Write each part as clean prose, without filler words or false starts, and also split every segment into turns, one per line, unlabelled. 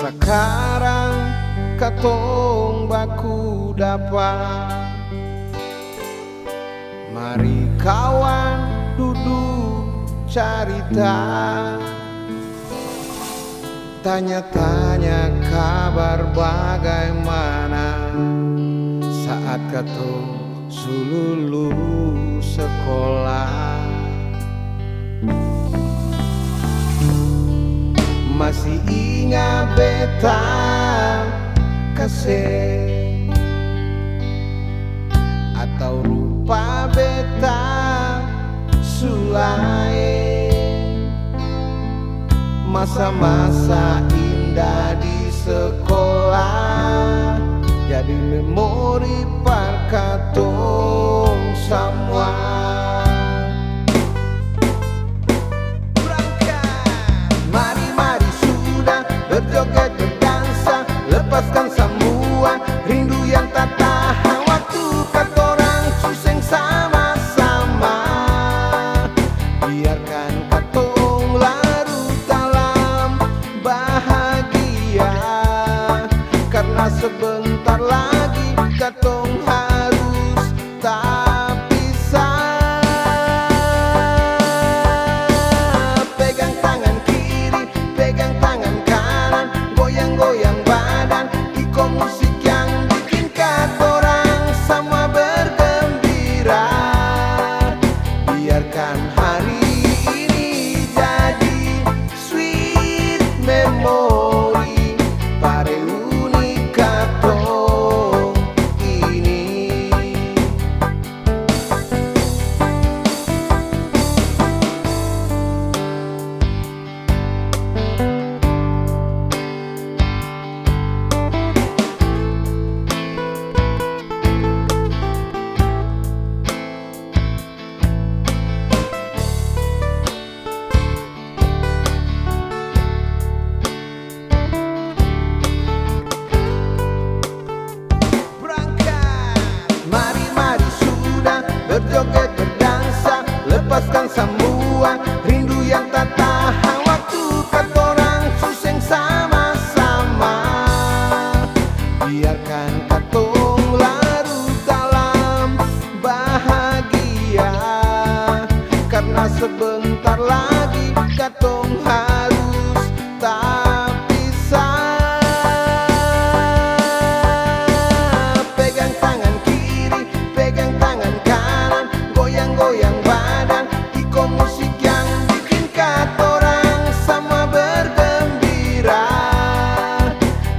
Sekarang katong baku dapat, mari kawan duduk carita, tanya-tanya kabar bagaimana saat katong lulus sekolah. Masih ingat beta kasih atau rupa beta sulai, masa-masa indah di sekolah jadi memori parkatong semua. Berjoget berdansa, lepaskan semua rindu yang tak tahan waktu katorang suseng sama-sama. Biarkan katong larut dalam bahagia, karena sebentar lagi katong harus tak pisah. Pegang tangan kiri, pegang tangan kanan, goyang badan, iko musik yang bikin katorang sama bergembira. Biarkan hari ini jadi sweet memory, pare unik katong ini. Berjoget berdansa, lepaskan semua rindu yang tak tahan waktu katorang suseng sama-sama. Biarkan katong larut dalam bahagia, karena sebentar lagi katong harus tak pisah. Pegang tangan kiri, pegang tangan kanan, goyang badan, iko musik yang bikin katorang sama bergembira.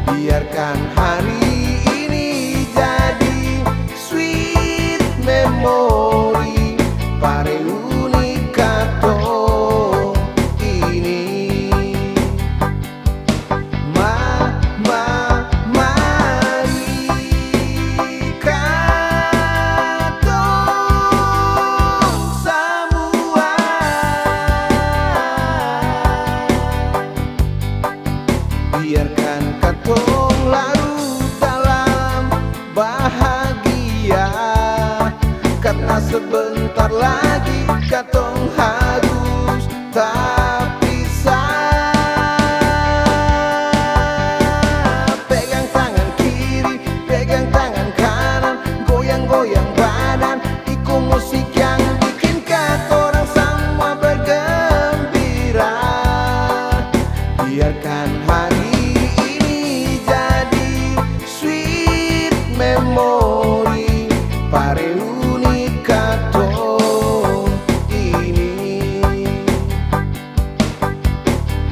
Biarkan hari ini jadi sweet memory, pare unik katong ini. Mari katong semua, biarkan katong larut dalam bahagia, karena sebentar lagi katong harus tak pisah. Pegang tangan kiri, pegang tangan kanan, goyang badan, iko musik yang bikin katorang sama bergembira. Biarkan hari ini jadi sweet memory, pare unik katong ini.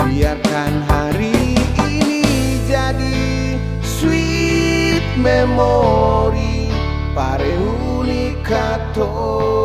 Biarkan hari ini jadi sweet memory, pare unik katong.